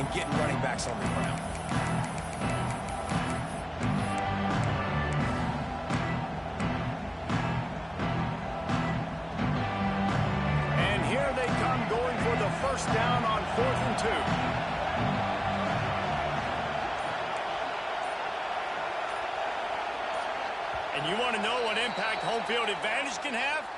and getting running backs on the ground. And here they come, going for the first down on 4th and 2. And you want to know what impact home field advantage can have?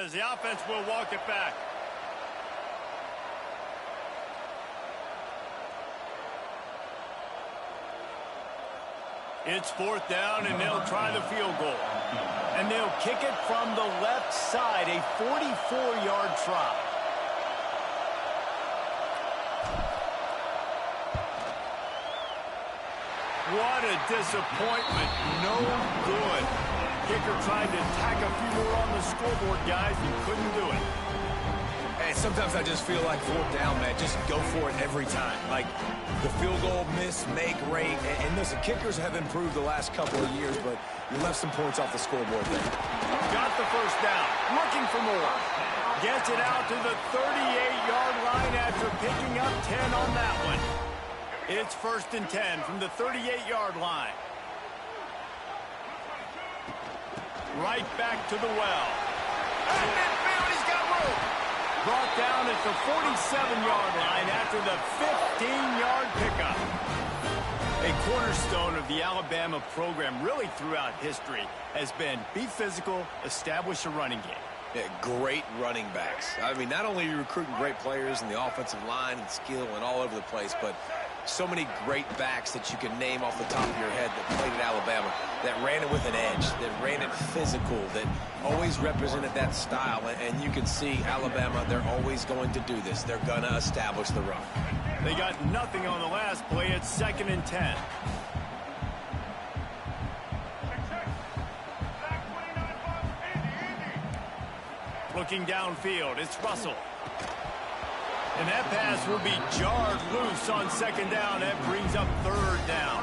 As the offense will walk it back. It's 4th down, and they'll try the field goal. And they'll kick it from the left side, a 44-yard try. What a disappointment. No good. Kicker tried to tack a few more on the scoreboard, guys, and couldn't do it. And sometimes I just feel like 4th down, man. Just go for it every time. Like the field goal miss, make rate. And listen, kickers have improved the last couple of years, but you left some points off the scoreboard there. Got the first down. Looking for more. Gets it out to the 38-yard line after picking up 10 on that one. It's 1st and 10 from the 38-yard line. Right back to the well. At midfield, he's got room. Brought down at the 47-yard line after the 15-yard pickup. A cornerstone of the Alabama program really throughout history has been be physical, establish a running game. Yeah, great running backs. I mean, not only are you recruiting great players in the offensive line and skill and all over the place, but so many great backs that you can name off the top of your head that played at Alabama, that ran it with an edge, that ran it physical, that always represented that style. And you can see Alabama, they're always going to do this. They're going to establish the run. They got nothing on the last play. It's 2nd and 10. Looking downfield, it's Russell. And that pass will be jarred loose on 2nd down. That brings up 3rd down.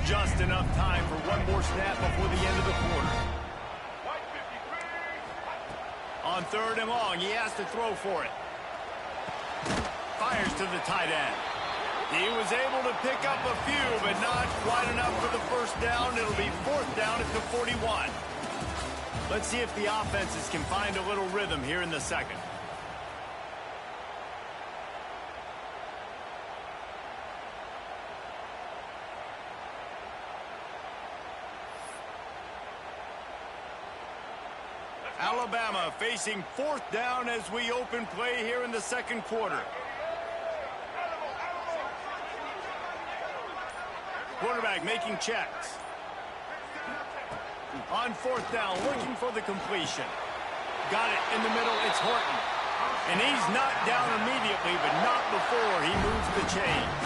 Just enough time for one more snap before the end of the quarter. On 3rd and long, he has to throw for it. Fires to the tight end. He was able to pick up a few, but not quite enough for the first down. It'll be 4th down at the 41. Let's see if the offenses can find a little rhythm here in the second. Alabama facing 4th down as we open play here in the second quarter. Quarterback making checks. On 4th down, looking for the completion. Got it in the middle, it's Horton. And he's knocked down immediately, but not before he moves the chains.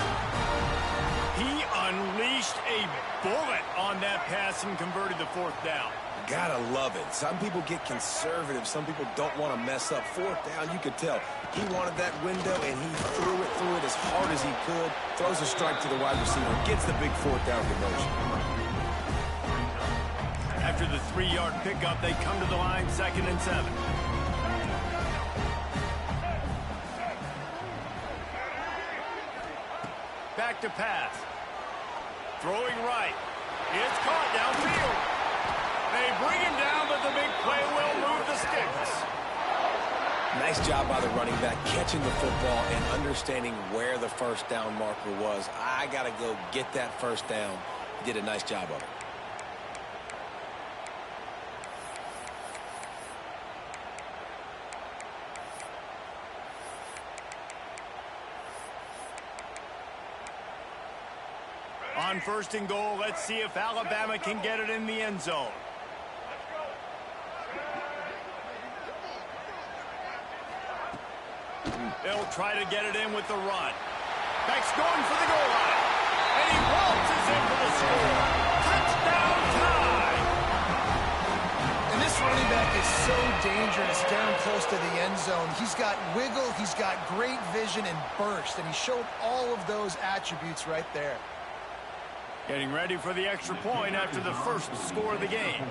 He unleashed a bullet on that pass and converted the 4th down. Gotta love it. Some people get conservative. Some people don't want to mess up. 4th down, you could tell. He wanted that window, and he threw it as hard as he could. Throws a strike to the wide receiver. Gets the big 4th down conversion. After the 3-yard pickup, they come to the line, 2nd and 7. Back to pass. Throwing right. It's caught downfield. They bring him down, but the big play will move the sticks. Nice job by the running back, catching the football and understanding where the first down marker was. I got to go get that first down. He did a nice job of it. On 1st and goal, let's see if Alabama can get it in the end zone. They'll try to get it in with the run. Beck's going for the goal line. And he waltzes in for the score. Touchdown tie! And this running back is so dangerous down close to the end zone. He's got wiggle, he's got great vision and burst, and he showed all of those attributes right there. Getting ready for the extra point after the first score of the game.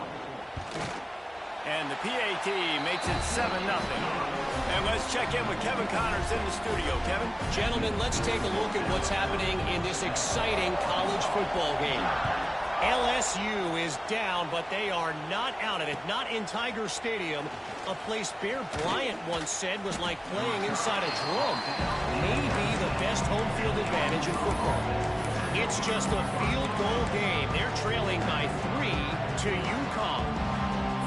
And the PAT makes it 7-0. And let's check in with Kevin Connors in the studio. Kevin? Gentlemen, let's take a look at what's happening in this exciting college football game. LSU is down, but they are not out of it. Not in Tiger Stadium, a place Bear Bryant once said was like playing inside a drum. Maybe the best home field advantage in football. It's just a field goal game. They're trailing by 3 to Ncca.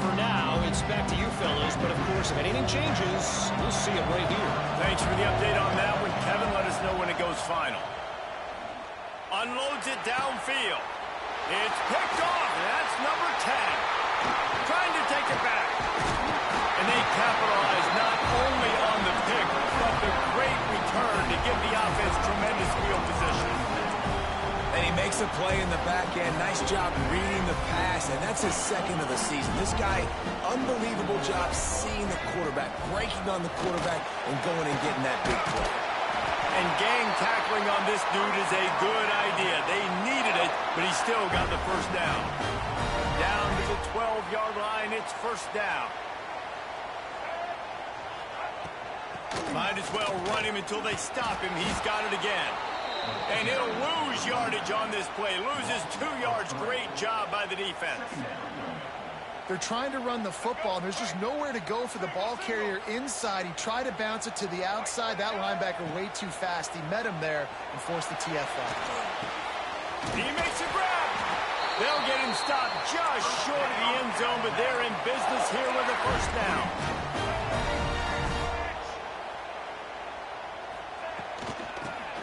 For now, it's back to you fellas, but of course, if anything changes, we'll see it right here. Thanks for the update on that one, Kevin. Let us know when it goes final. Unloads it downfield. It's picked off, and that's number 10. Trying to take it back. And they capitalize not only on the pick, but the great return to give the offense tremendous field position. And he makes a play in the back end. Nice job reading the pass, and that's his second of the season. This guy, unbelievable job seeing the quarterback, breaking on the quarterback, and going and getting that big play. And gang tackling on this dude is a good idea. They needed it, but he still got the first down. Down to the 12-yard line, it's first down. Might as well run him until they stop him. He's got it again. And he'll lose yardage on this play. Loses 2 yards. Great job by the defense. They're trying to run the football, and there's just nowhere to go for the ball carrier inside. He tried to bounce it to the outside. That linebacker way too fast. He met him there and forced the TFL. He makes a grab. They'll get him stopped just short of the end zone, but they're in business here with a first down.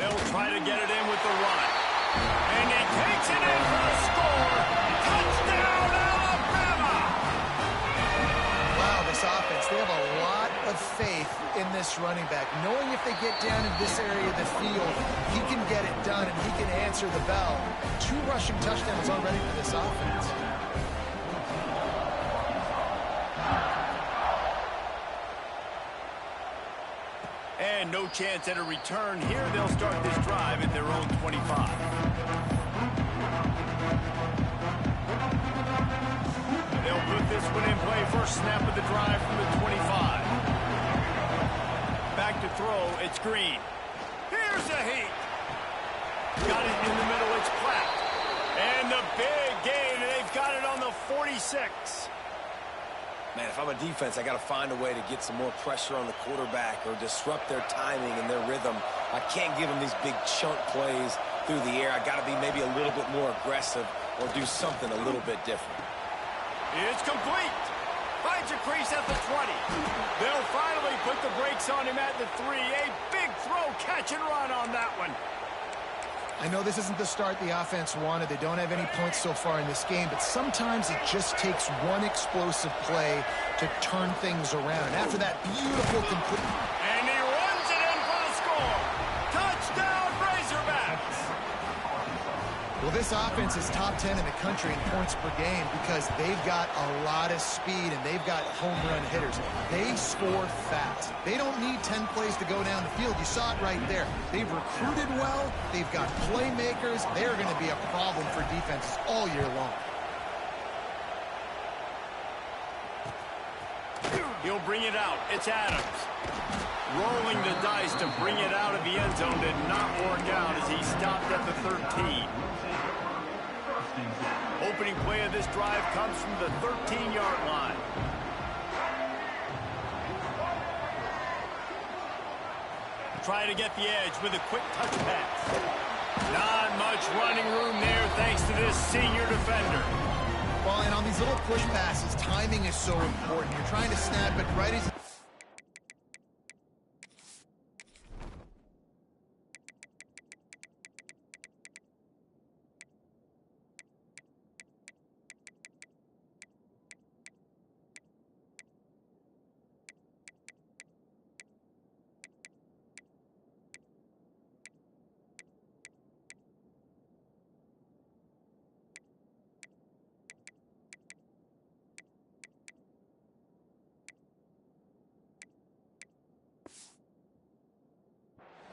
They'll try to get it in with the run. And he takes it in for a score. Touchdown, Alabama! Wow, this offense, they have a lot of faith in this running back. Knowing if they get down in this area of the field, he can get it done and he can answer the bell. 2 rushing touchdowns already for this offense. And no chance at a return here. They'll start this drive at their own 25. They'll put this one in play. First snap of the drive from the 25. Back to throw. It's Green. Here's a heat. Got it in the middle. It's Platt. And the big gain. And they've got it on the 46. Man, if I'm a defense, I got to find a way to get some more pressure on the quarterback or disrupt their timing and their rhythm. I can't give them these big chunk plays through the air. I got to be maybe a little bit more aggressive or do something a little bit different. It's complete. Finds a crease at the 20. They'll finally put the brakes on him at the 3. A big throw, catch and run on that one. I know this isn't the start the offense wanted. They don't have any points so far in this game, but sometimes it just takes one explosive play to turn things around. And after that beautiful complete... And he runs it in for the score. Touchdown, Razorbacks. Well, this offense is top 10 in the country in points per game because they've got a lot of speed and they've got home run hitters. They score fast. They don't need 10 plays to go down the field. You saw it right there. They've recruited well. They've got playmakers. They're going to be a problem for defenses all year long. He'll bring it out. It's Adams. Rolling the dice to bring it out of the end zone did not work out as he stopped at the 13. Opening play of this drive comes from the 13-yard line. Try to get the edge with a quick touch pass. Not much running room there thanks to this senior defender. Well, and on these little push passes, timing is so important. You're trying to snap it right as...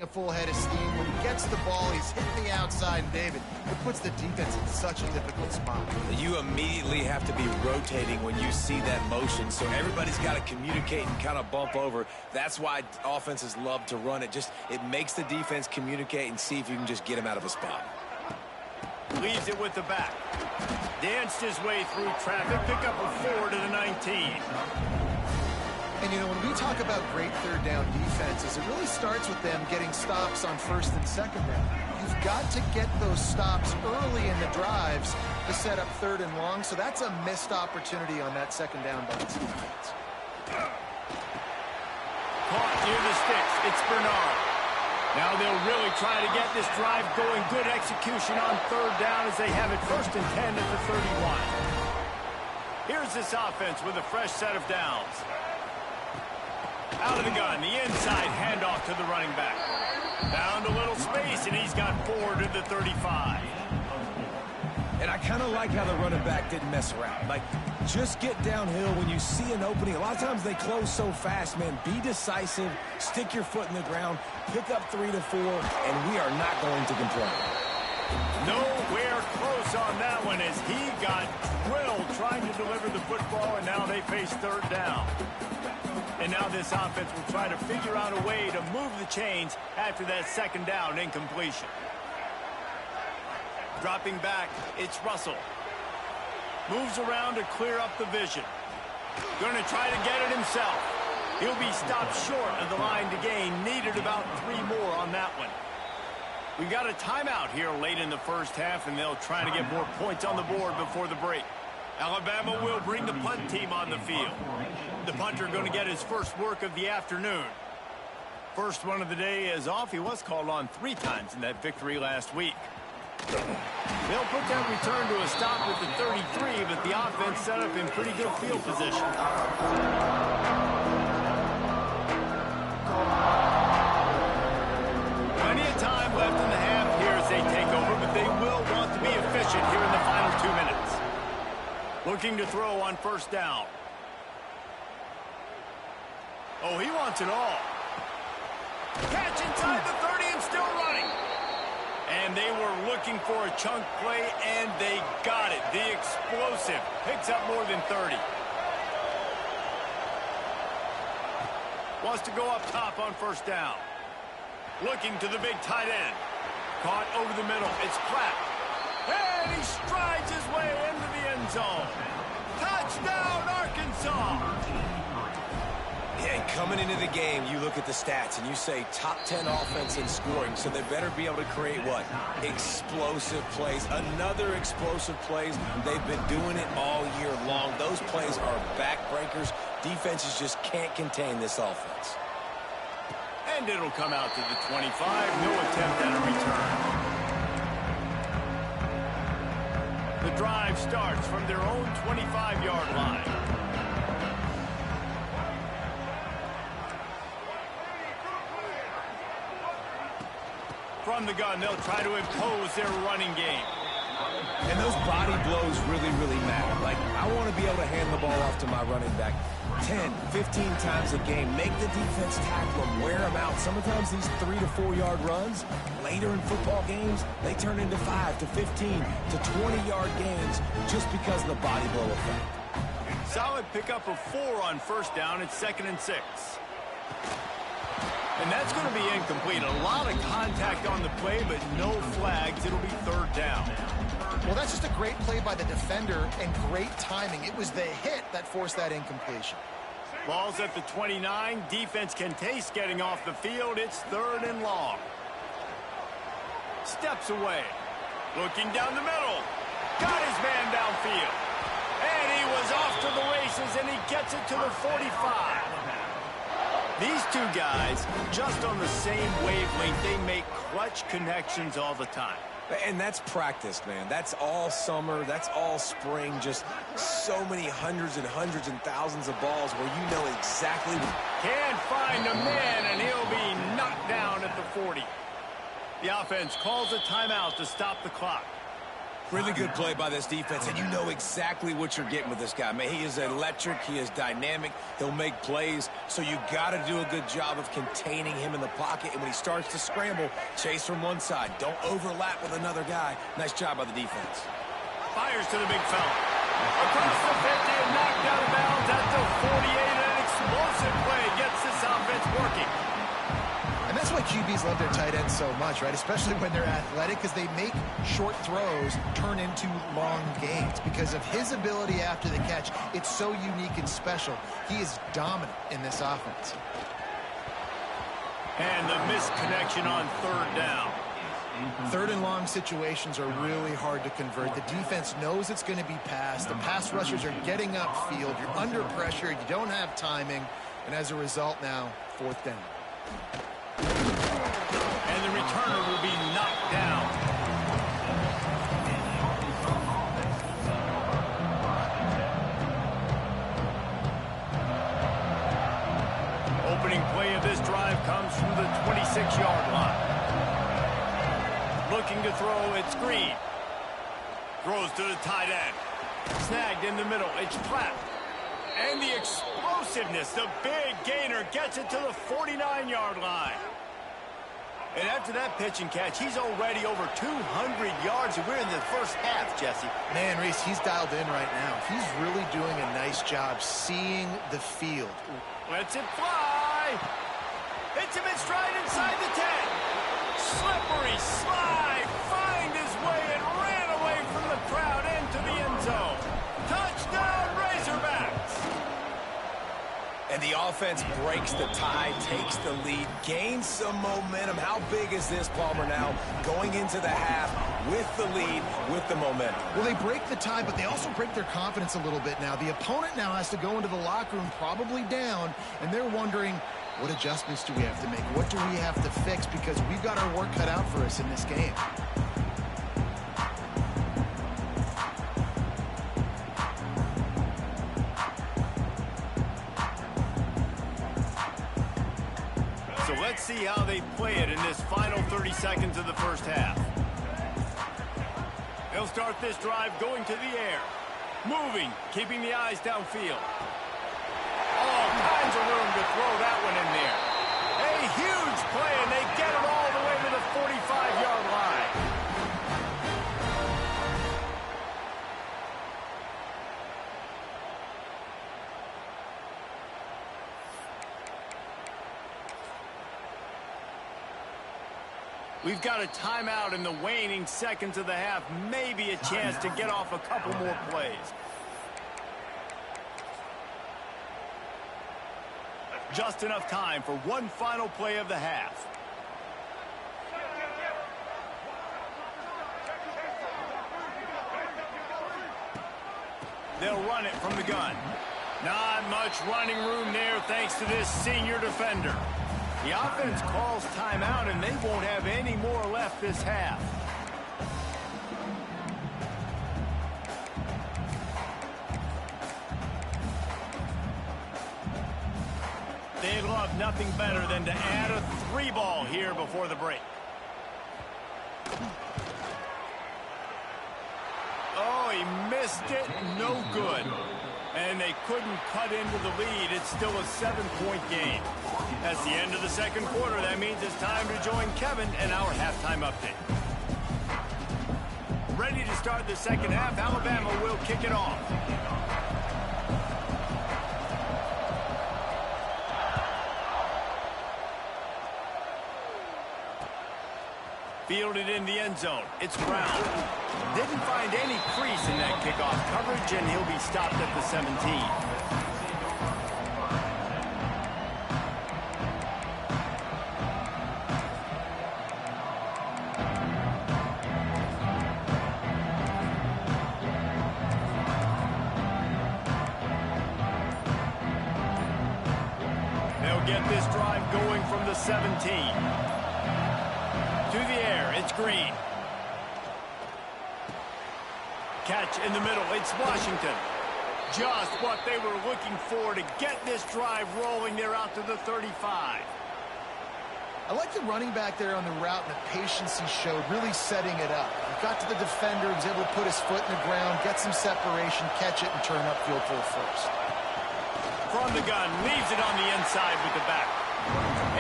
A full head of steam. When he gets the ball, he's hitting the outside, and David, it puts the defense in such a difficult spot. You immediately have to be rotating when you see that motion, so everybody's got to communicate and kind of bump over. That's why offenses love to run it. It makes the defense communicate and see if you can just get him out of a spot. Leaves it with the back. Danced his way through traffic. Pick up a 4 to the 19. And, you know, when we talk about great third down defenses, it really starts with them getting stops on first and second down. You've got to get those stops early in the drives to set up third and long, so that's a missed opportunity on that second down by this defense. Caught near the sticks. It's Bernard. Now they'll really try to get this drive going. Good execution on third down as they have it first and 10 at the 31. Here's this offense with a fresh set of downs. Out of the gun, the inside handoff to the running back. Found a little space, and he's got 4 to the 35. And I kind of like how the running back didn't mess around. Like, just get downhill when you see an opening. A lot of times they close so fast, man. Be decisive, stick your foot in the ground, pick up 3 to 4, and we are not going to complain. Nowhere close on that one as he got drilled trying to deliver the football, and now they face third down. And now this offense will try to figure out a way to move the chains after that second down incompletion. Dropping back, it's Russell. Moves around to clear up the vision. Going to try to get it himself. He'll be stopped short of the line to gain. Needed about 3 more on that one. We've got a timeout here late in the first half, and they'll try to get more points on the board before the break. Alabama will bring the punt team on the field. The punter going to get his first work of the afternoon. First one of the day is off. He was called on 3 times in that victory last week. They'll put that return to a stop with the 33, but the offense set up in pretty good field position. Plenty of time left in the half here as they take over, but they will want to be efficient here in the final 2 minutes. Looking to throw on first down. Oh, he wants it all. Catch inside the 30 and still running. And they were looking for a chunk play, and they got it. The explosive picks up more than 30. Wants to go up top on first down. Looking to the big tight end. Caught over the middle. It's Platt. And he strides his way into the end zone. Touchdown, Arkansas! Yeah, coming into the game, you look at the stats and you say top 10 offense in scoring, so they better be able to create what? Explosive plays. Another explosive plays. They've been doing it all year long. Those plays are backbreakers. Defenses just can't contain this offense. And it'll come out to the 25. No attempt at a return. The drive starts from their own 25-yard line. From the gun, they'll try to impose their running game. And those body blows really, really matter. Like, I want to be able to hand the ball off to my running back 10, 15 times a game. Make the defense tackle them, wear them out. Sometimes these 3 to 4 yard runs, later in football games, they turn into 5 to 15 to 20-yard gains just because of the body blow effect. Solid pickup of 4 on first down. It's 2nd and 6. And that's going to be incomplete. A lot of contact on the play, but no flags. It'll be third down. Well, that's just a great play by the defender and great timing. It was the hit that forced that incompletion. Ball's at the 29. Defense can taste getting off the field. It's 3rd and long. Steps away. Looking down the middle. Got his man downfield. And he was off to the races, and he gets it to the 45. These two guys, just on the same wavelength, they make clutch connections all the time. And that's practice, man. That's all summer. That's all spring. Just so many hundreds and thousands of balls where you know exactly. Can't find a man, and he'll be knocked down at the 40. The offense calls a timeout to stop the clock. Really good play by this defense, and you know exactly what you're getting with this guy. Man, he is electric. He is dynamic. He'll make plays, so you got to do a good job of containing him in the pocket. And when he starts to scramble, chase from one side. Don't overlap with another guy. Nice job by the defense. Fires to the big fella. Across the 50 and knocked out of bounds at the 48. An explosive play gets this offense working. And that's why QBs love their tight ends so much, right? Especially when they're athletic, because they make short throws turn into long gains. Because of his ability after the catch, it's so unique and special. He is dominant in this offense. And the missed connection on third down. Third and long situations are really hard to convert. The defense knows it's going to be passed. The pass rushers are getting upfield. You're under pressure. You don't have timing. And as a result now, fourth down. And the returner will be knocked down. Opening play of this drive comes from the 26-yard line. Looking to throw, it's Green. Throws to the tight end. Snagged in the middle, it's Pratt. And the explosiveness, the big gainer gets it to the 49-yard line. And after that pitch and catch, he's already over 200 yards, and we're in the first half, Jesse. Man, Reese, he's dialed in right now. He's really doing a nice job seeing the field. Lets it fly. Hits him in stride inside the 10. Slippery slide. Find his way and ran away from the crowd into the end zone. Touchdown, Razorbacks. And the offense breaks the tie, takes the lead, gains some momentum. How big is this, Palmer, now going into the half with the lead, with the momentum? Well, they break the tie, but they also break their confidence a little bit now. The opponent now has to go into the locker room probably down, and they're wondering, what adjustments do we have to make? What do we have to fix? Because we've got our work cut out for us in this game. So let's see how they play it in this final 30 seconds of the first half. They'll start this drive going to the air. Moving, keeping the eyes downfield. All kinds of room to throw that one in there. A huge play, and they get it all the way to the 45-yard line. We've got a timeout in the waning seconds of the half. Maybe a chance to get off a couple more plays. Just enough time for one final play of the half. They'll run it from the gun. Not much running room there thanks to this senior defender. The offense calls timeout, and they won't have any more left this half. They'd love nothing better than to add a 3-ball here before the break. Oh, he missed it. No good. And they couldn't cut into the lead. It's still a 7-point game. That's the end of the second quarter. That means it's time to join Kevin and our halftime update. Ready to start the second half. Alabama will kick it off. Fielded in the end zone. It's Brown. Didn't find any crease in that kickoff coverage, and he'll be stopped at the 17. They'll get this drive going from the 17. To the air, it's Green. Catch in the middle, it's Washington. Just what they were looking for to get this drive rolling. They're out to the 35. I like the running back there on the route and the patience he showed, really setting it up. He got to the defender, was able to put his foot in the ground, get some separation, catch it, and turn upfield for a first. From the gun, leaves it on the inside with the back.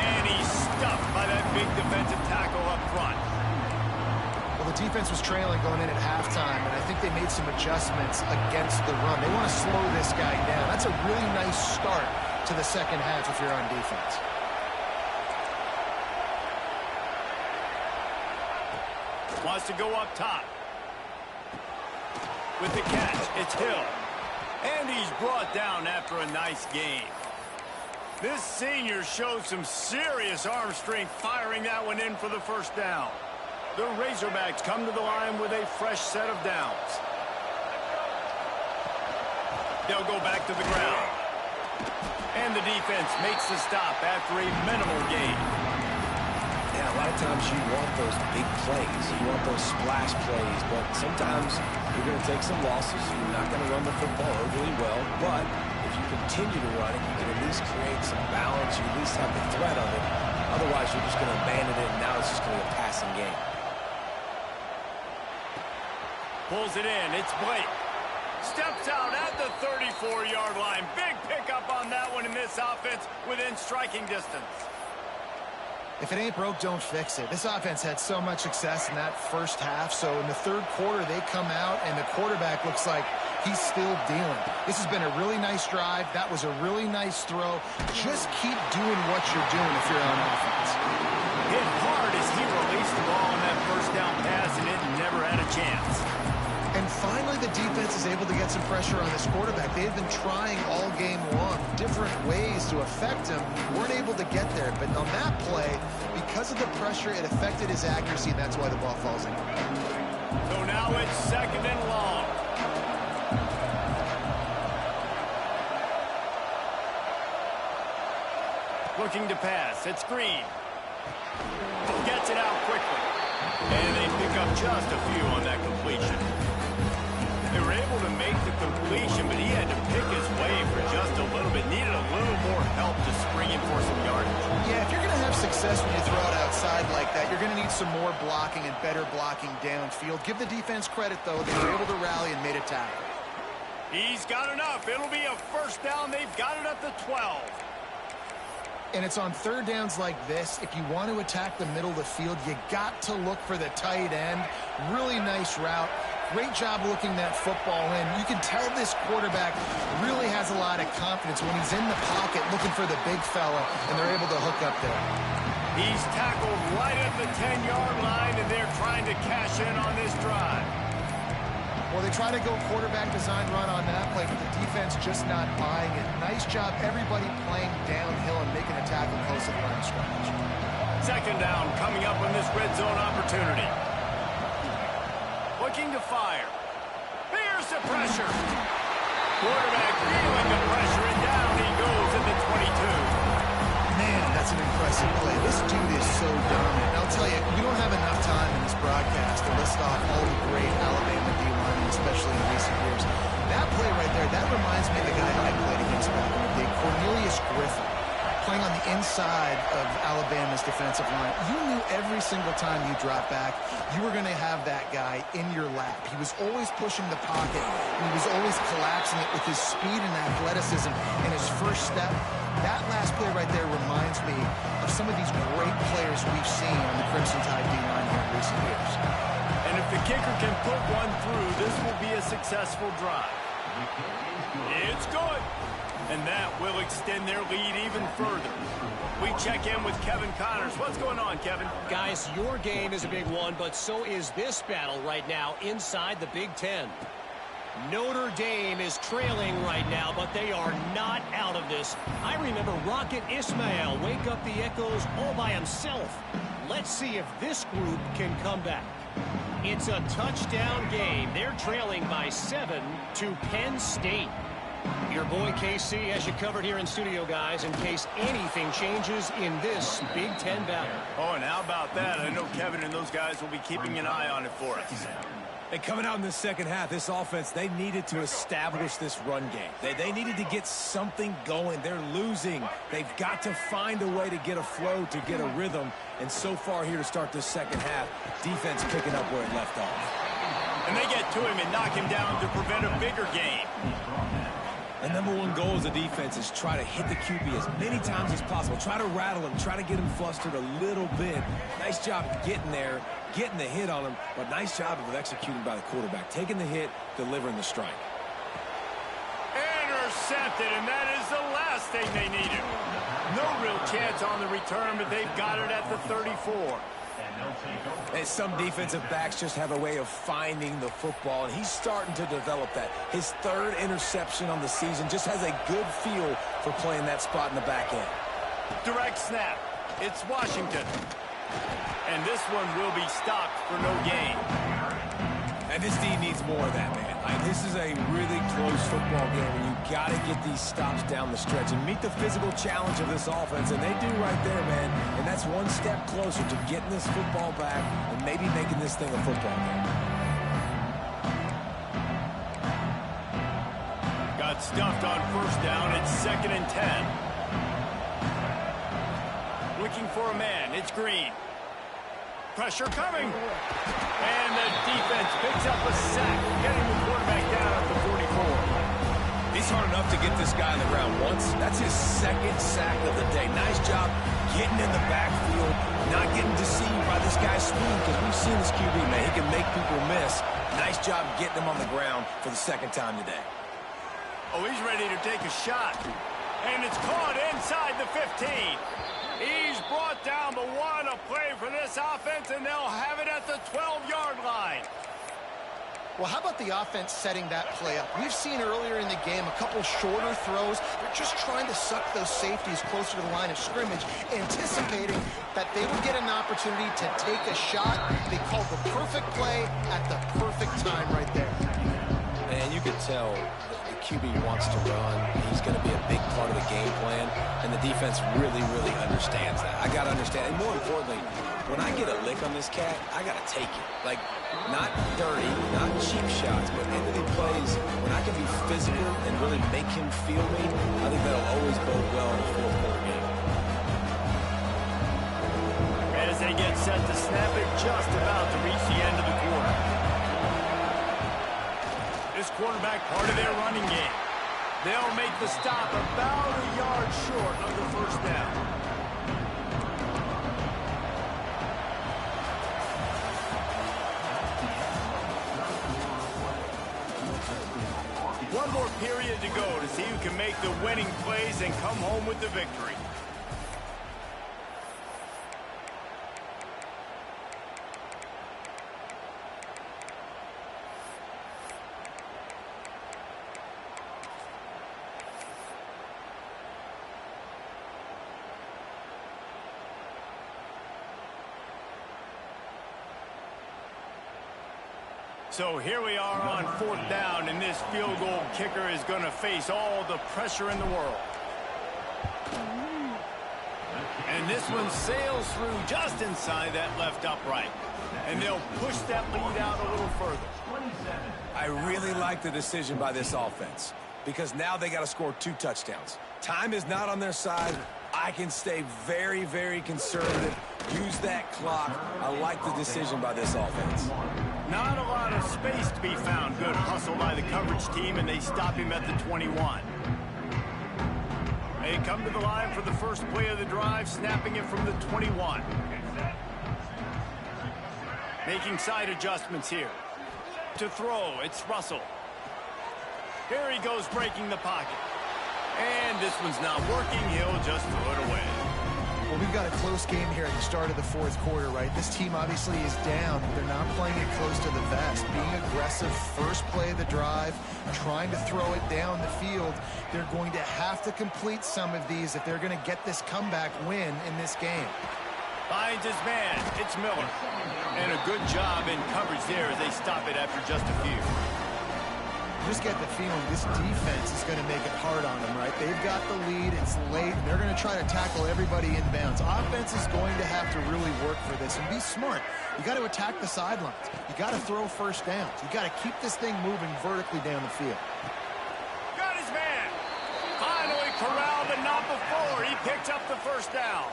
And he's stuffed by that big defensive tackle up front. Well, the defense was trailing going in at halftime, and I think they made some adjustments against the run. They want to slow this guy down. That's a really nice start to the second half if you're on defense. Wants to go up top. With the catch, it's Hill. And he's brought down after a nice game. This senior shows some serious arm strength firing that one in for the first down. The Razorbacks come to the line with a fresh set of downs. They'll go back to the ground. And the defense makes the stop after a minimal gain. Yeah, a lot of times you want those big plays. You want those splash plays, but sometimes you're going to take some losses. You're not going to run the football overly well, but if you continue to run it, you can at least create some balance. You at least have the threat of it. Otherwise, you're just going to abandon it, and now it's just going to be a passing game. Pulls it in. It's Blake. Steps out at the 34-yard line. Big pickup on that one in this offense within striking distance. If it ain't broke, don't fix it. This offense had so much success in that first half, so in the third quarter, they come out, and the quarterback looks like he's still dealing. This has been a really nice drive. That was a really nice throw. Just keep doing what you're doing if you're on offense. Hit hard as he released the ball on that first down pass, and it never had a chance. And finally, the defense is able to get some pressure on this quarterback. They've been trying all game long different ways to affect him. Weren't able to get there. But on that play, because of the pressure, it affected his accuracy, and that's why the ball falls in. So now it's second and long. Looking to pass. It's Green. Gets it out quickly. And they pick up just a few on that completion. They were able to make the completion, but he had to pick his way for just a little bit. Needed a little more help to spring in for some yardage. Yeah, if you're going to have success when you throw it outside like that, you're going to need some more blocking and better blocking downfield. Give the defense credit, though. They were able to rally and made a tackle. He's got enough. It'll be a first down. They've got it at the 12. And it's on third downs like this. If you want to attack the middle of the field, you got to look for the tight end. Really nice route. Great job looking that football in. You can tell this quarterback really has a lot of confidence when he's in the pocket looking for the big fella, and they're able to hook up there. He's tackled right at the 10-yard line, and they're trying to cash in on this drive. Well, they try to go quarterback design run on that play, but the defense just not buying it. Nice job, everybody playing downhill and making a tackle close to the line of scrimmage. Second down coming up on this red zone opportunity. Looking to fire. Here's the pressure. Quarterback feeling the pressure, and down he goes at the 22. Man, that's an impressive play. This dude is so dominant. I'll tell you, we don't have enough time in this broadcast to list off all the great Alabama D-linemen, especially in recent years. That play right there, that reminds me of the guy I played against back in the day, Cornelius Griffin, playing on the inside of Alabama's defensive line. You knew every single time you dropped back, you were going to have that guy in your lap. He was always pushing the pocket. He was always collapsing it with his speed and athleticism and his first step. That last play right there reminds me of some of these great players we've seen on the Crimson Tide D-line here in recent years. And if the kicker can put one through, this will be a successful drive. It's good. And that will extend their lead even further. We check in with Kevin Connors. What's going on, Kevin? Guys, your game is a big one, but so is this battle right now inside the Big Ten. Notre Dame is trailing right now, but they are not out of this. I remember Rocket Ismail wake up the echoes all by himself. Let's see if this group can come back. It's a touchdown game. They're trailing by 7 to Penn State. Your boy KC has you covered here in studio, guys, in case anything changes in this Big Ten battle. Oh, and how about that? I know Kevin and those guys will be keeping an eye on it for us. And coming out in the second half, this offense, they needed to establish this run game. They needed to get something going. They're losing. They've got to find a way to get a flow, to get a rhythm. And so far here to start this second half, defense picking up where it left off. And they get to him and knock him down to prevent a bigger gain. The number one goal as a defense is try to hit the QB as many times as possible. Try to rattle him. Try to get him flustered a little bit. Nice job getting there, getting the hit on him, but nice job of executing by the quarterback. Taking the hit, delivering the strike. Intercepted, and that is the last thing they needed. No real chance on the return, but they've got it at the 34. And some defensive backs just have a way of finding the football, and he's starting to develop that. His third interception on the season, just has a good feel for playing that spot in the back end. Direct snap. It's Washington. And this one will be stopped for no gain. And this D needs more of that, man. This is a really close football game, and you got to get these stops down the stretch and meet the physical challenge of this offense, and they do right there, man. And that's one step closer to getting this football back and maybe making this thing a football game. Got stuffed on first down. It's 2nd and 10. Looking for a man. It's Green. Pressure coming. And the defense picks up a sack, getting the quarterback down at the 44. It's hard enough to get this guy on the ground once. That's his second sack of the day. Nice job getting in the backfield, not getting deceived by this guy's speed, because we've seen this QB, man. He can make people miss. Nice job getting him on the ground for the second time today. Oh, he's ready to take a shot. And it's caught inside the 15. He's brought down, but what a play for this offense, and they'll have it at the 12-yard line. Well, how about the offense setting that play up? We've seen earlier in the game a couple shorter throws. They're just trying to suck those safeties closer to the line of scrimmage, anticipating that they would get an opportunity to take a shot. They called the perfect play at the perfect time right there. And you could tell the QB wants to run. He's going to be a big part of the game plan, and the defense really, really understands that. I got to understand, and more importantly, when I get a lick on this cat, I got to take it. Like, not dirty, not cheap shots, but end of the plays, when I can be physical and really make him feel me, I think that'll always bode well in a fourth-quarter game. As they get set to snap it, just about to reach the end of the quarter. This quarterback part of their running game. They'll make the stop about a yard short of the first down. One more period to go to see who can make the winning plays and come home with the victory. So here we are on 4th down, and this field goal kicker is going to face all the pressure in the world. And this one sails through just inside that left upright. And they'll push that lead out a little further. I really like the decision by this offense, because now they got to score 2 touchdowns. Time is not on their side. I can stay very, very conservative. Use that clock. I like the decision by this offense. Not a lot of space to be found. Good hustle by the coverage team, and they stop him at the 21. They come to the line for the first play of the drive, snapping it from the 21. Making side adjustments here. To throw, it's Russell. Here he goes, breaking the pocket. And this one's not working. He'll just throw it away. Well, we've got a close game here at the start of the 4th quarter, right? This team obviously is down. They're not playing it close to the vest. Being aggressive, first play of the drive, trying to throw it down the field. They're going to have to complete some of these if they're going to get this comeback win in this game. Finds his man. It's Miller. And a good job in coverage there as they stop it after just a few. You just get the feeling this defense is going to make it hard on them, right? They've got the lead. It's late. And they're going to try to tackle everybody inbounds. Offense is going to have to really work for this and be smart. You got to attack the sidelines. You got to throw first downs. You got to keep this thing moving vertically down the field. Got his man. Finally corralled, but not before. He picked up the first down.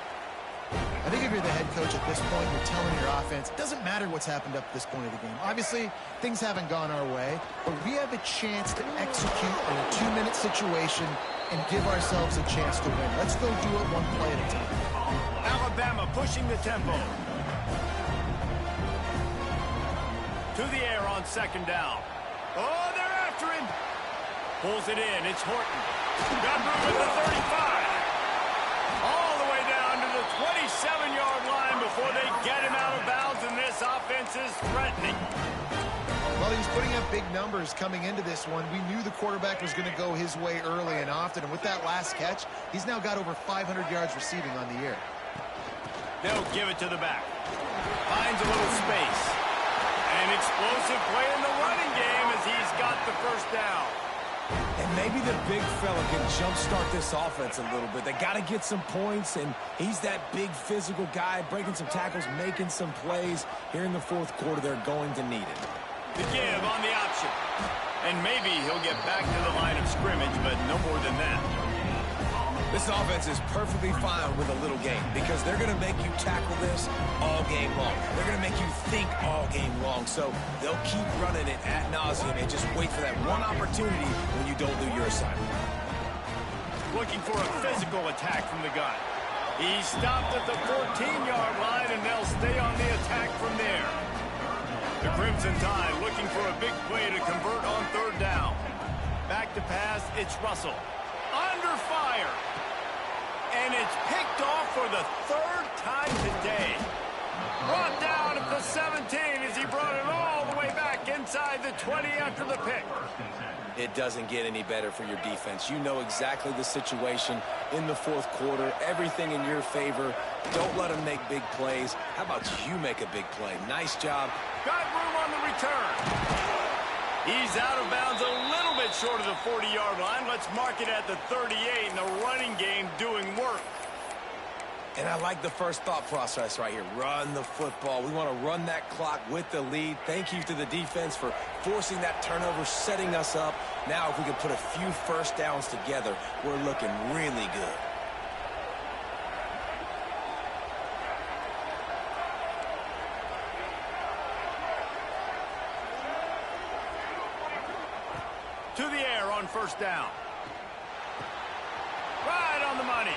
I think if you're the head coach at this point, you're telling your offense, it doesn't matter what's happened up to this point of the game. Obviously, things haven't gone our way, but we have a chance to execute in a 2-minute situation and give ourselves a chance to win. Let's go do it one play at a time. Alabama pushing the tempo. To the air on second down. Oh, they're after him. Pulls it in. It's Horton. Got room at the 35. All the way down to the 27-yard line before they get him out of bounds, and this offense is threatening. Well, he was putting up big numbers coming into this one. We knew the quarterback was going to go his way early and often, and with that last catch, he's now got over 500 yards receiving on the year. They'll give it to the back. Finds a little space. An explosive play in the running game as he's got the first down. And maybe the big fella can jumpstart this offense a little bit. They got to get some points, and he's that big physical guy, breaking some tackles, making some plays. Here in the fourth quarter, they're going to need it. The give on the option. And maybe he'll get back to the line of scrimmage, but no more than that. This offense is perfectly fine with a little game because they're going to make you tackle this all game long. They're going to make you think all game long. So they'll keep running it ad nauseum and just wait for that one opportunity when you don't do your assignment. Looking for a physical attack from the gun. He stopped at the 14-yard line, and they'll stay on the attack from there. The Crimson Tide looking for a big play to convert on third down. Back to pass, it's Russell. Under fire. And it's picked off for the third time today. Brought down at the 17 as he brought it all the way back inside the 20 after the pick. It doesn't get any better for your defense. You know exactly the situation in the fourth quarter. Everything in your favor. Don't let them make big plays. How about you make a big play? Nice job. Got room on the return. He's out of bounds a little bit short of the 40-yard line. Let's mark it at the 38, and the running game doing work. And I like the first thought process right here. Run the football. We want to run that clock with the lead. Thank you to the defense for forcing that turnover, setting us up. Now, if we can put a few first downs together, we're looking really good. To the air on first down. Right on the money.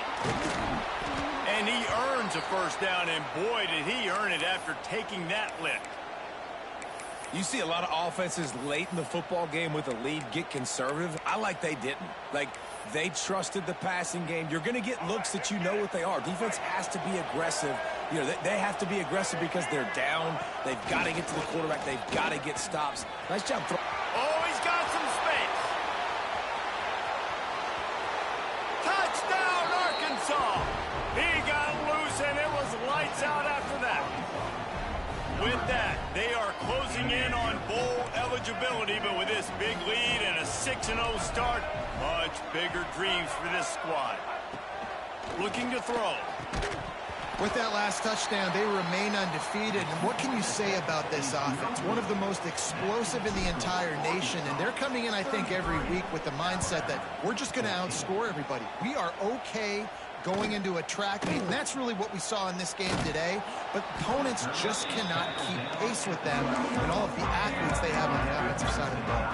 And he earns a first down, and boy, did he earn it after taking that lift. You see a lot of offenses late in the football game with a lead get conservative. I like they didn't. Like, they trusted the passing game. You're going to get looks that you know what they are. Defense has to be aggressive. You know, they have to be aggressive because they're down. They've got to get to the quarterback. They've got to get stops. Nice job throwing. Oh, he's got some space. Touchdown, Arkansas. He got loose, and it was lights out after that. With that, they are closing in on bowl eligibility, but with this big lead and a 6-0 start, much bigger dreams for this squad. Looking to throw. With that last touchdown, they remain undefeated. And what can you say about this offense? One of the most explosive in the entire nation. And they're coming in, I think, every week with the mindset that we're just going to outscore everybody. We are okay going into a track meet, and that's really what we saw in this game today. But opponents just cannot keep pace with them and all of the athletes they have on the offensive side of the ball.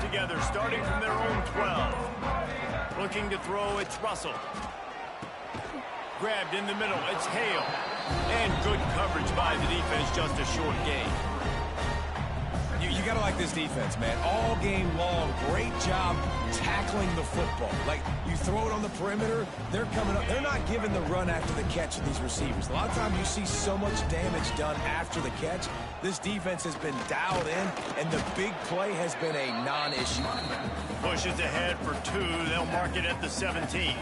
Together, starting from their own 12. Looking to throw, it's Russell. Grabbed in the middle, it's Hale. And good coverage by the defense, just a short gain. You got to like this defense, man. All game long, great job tackling the football. Like, you throw it on the perimeter, they're coming up. They're not giving the run after the catch to these receivers. A lot of times you see so much damage done after the catch. This defense has been dialed in, and the big play has been a non-issue. Pushes ahead for 2. They'll mark it at the 17.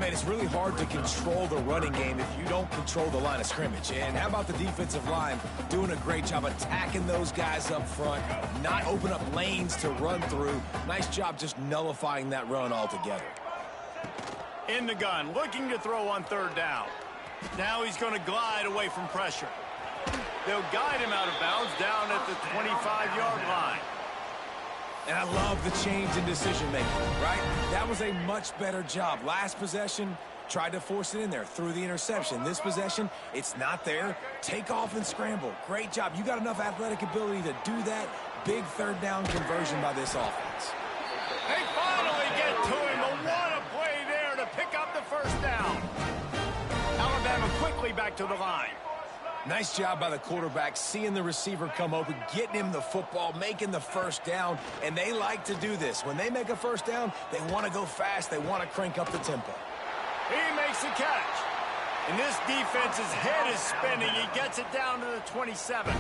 Man, it's really hard to control the running game if you don't control the line of scrimmage. And how about the defensive line doing a great job attacking those guys up front, not open up lanes to run through. Nice job just nullifying that run altogether. In the gun, looking to throw on 3rd down. Now he's going to glide away from pressure. They'll guide him out of bounds down at the 25-yard line. And I love the change in decision-making, right? That was a much better job. Last possession, tried to force it in there, threw the interception. This possession, it's not there. Take off and scramble. Great job. You got enough athletic ability to do that. Big 3rd down conversion by this offense. They finally get to him. But what a play there to pick up the 1st down. Alabama quickly back to the line. Nice job by the quarterback, seeing the receiver come open, getting him the football, making the 1st down, and they like to do this. When they make a 1st down, they want to go fast. They want to crank up the tempo. He makes the catch. And this defense's head is spinning. He gets it down to the 27.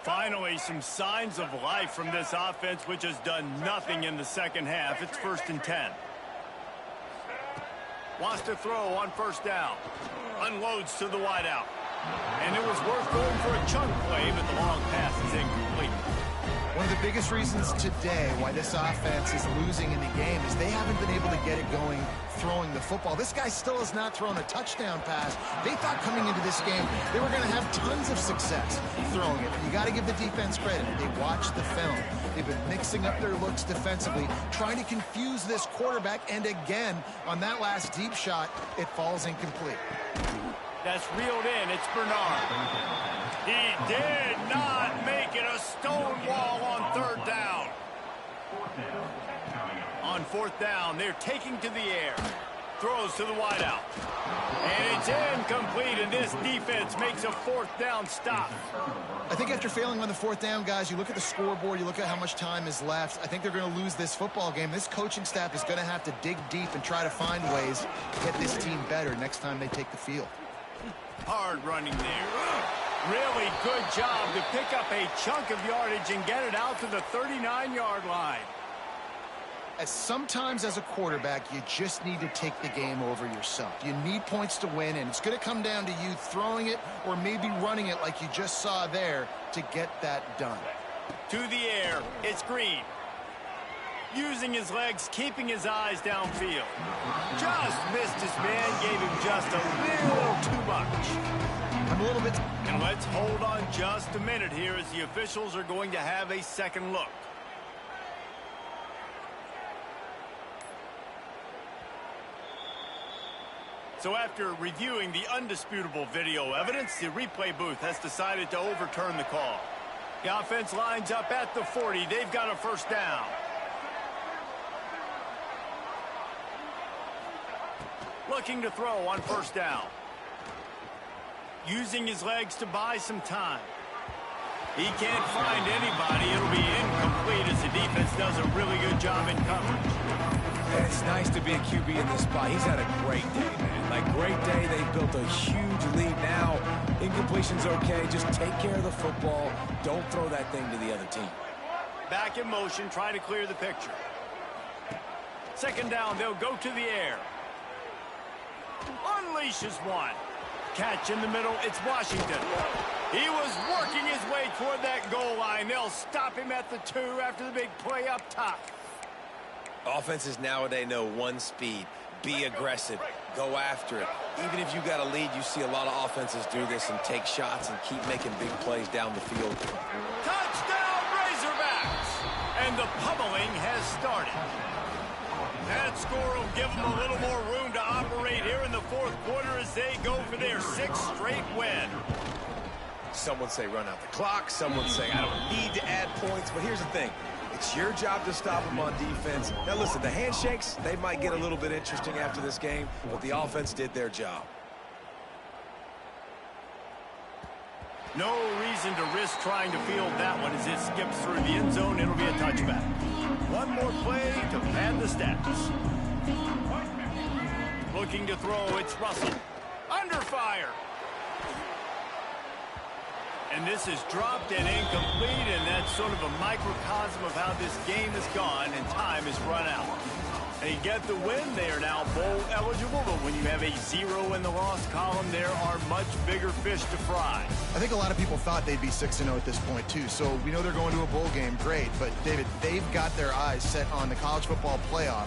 Finally, some signs of life from this offense, which has done nothing in the 2nd half. It's 1st and 10. Wants to throw on 1st down. Unloads to the wideout. And it was worth going for a chunk play, but the long pass is incomplete. One of the biggest reasons today why this offense is losing in the game is they haven't been able to get it going throwing the football. This guy still has not thrown a touchdown pass. They thought coming into this game they were going to have tons of success throwing it. You got to give the defense credit. They watched the film. They've been mixing up their looks defensively, trying to confuse this quarterback, and again, on that last deep shot, it falls incomplete. That's reeled in. It's Bernard. He did not make it a stone wall on 3rd down. On 4th down, they're taking to the air. Throws to the wideout. And it's incomplete, and this defense makes a 4th down stop. I think after failing on the 4th down, guys, you look at the scoreboard, you look at how much time is left. I think they're going to lose this football game. This coaching staff is going to have to dig deep and try to find ways to get this team better next time they take the field. Hard running there. Really good job to pick up a chunk of yardage and get it out to the 39-yard line. Sometimes as a quarterback, you just need to take the game over yourself. You need points to win, and it's going to come down to you throwing it or maybe running it like you just saw there to get that done. To the air, it's Green. Using his legs, keeping his eyes downfield. Just missed his man, gave him just a little too much. I'm a little bit... And let's hold on just a minute here as the officials are going to have a second look. So after reviewing the undisputable video evidence, the replay booth has decided to overturn the call. The offense lines up at the 40. They've got a 1st down. Looking to throw on 1st down. Using his legs to buy some time. He can't find anybody. It'll be incomplete as the defense does a really good job in coverage. And it's nice to be a QB in this spot. He's had a great day, man. Like, great day. They built a huge lead now. Incompletion's okay. Just take care of the football. Don't throw that thing to the other team. Back in motion, trying to clear the picture. 2nd down, they'll go to the air. Unleashes one. Catch in the middle, it's Washington. He was working his way toward that goal line. They'll stop him at the 2 after the big play up top. Offenses nowadays know one speed. Be aggressive. Go after it. Even if you got a lead, you see a lot of offenses do this and take shots and keep making big plays down the field. Touchdown, Razorbacks! And the pummeling has started. That score will give them a little more room to operate here in the 4th quarter as they go for their 6th straight win. Some would say run out the clock. Some would say I don't need to add points. But here's the thing. It's your job to stop them on defense. Now, listen, the handshakes, they might get a little bit interesting after this game, but the offense did their job. No reason to risk trying to field that one as it skips through the end zone. It'll be a touchback. One more play to pad the stats. Looking to throw, it's Russell. Under fire. And this is dropped and incomplete, and that's sort of a microcosm of how this game has gone, and time has run out. They get the win. They are now bowl eligible, but when you have a 0 in the loss column, there are much bigger fish to fry. I think a lot of people thought they'd be 6-0 at this point, too. So we know they're going to a bowl game. Great. But, David, they've got their eyes set on the college football playoff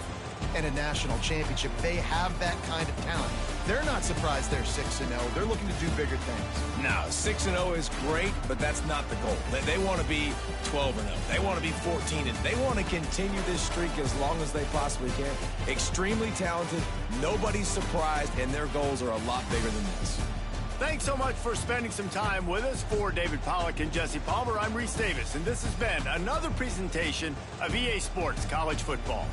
and a national championship. They have that kind of talent. They're not surprised they're 6-0. They're looking to do bigger things. Now, 6-0 is great, but that's not the goal. They want to be 12-0. They want to be 14-0. They want to continue this streak as long as they possibly can. Extremely talented. Nobody's surprised, and their goals are a lot bigger than this. Thanks so much for spending some time with us. For David Pollack and Jesse Palmer, I'm Reese Davis, and this has been another presentation of EA Sports College Football.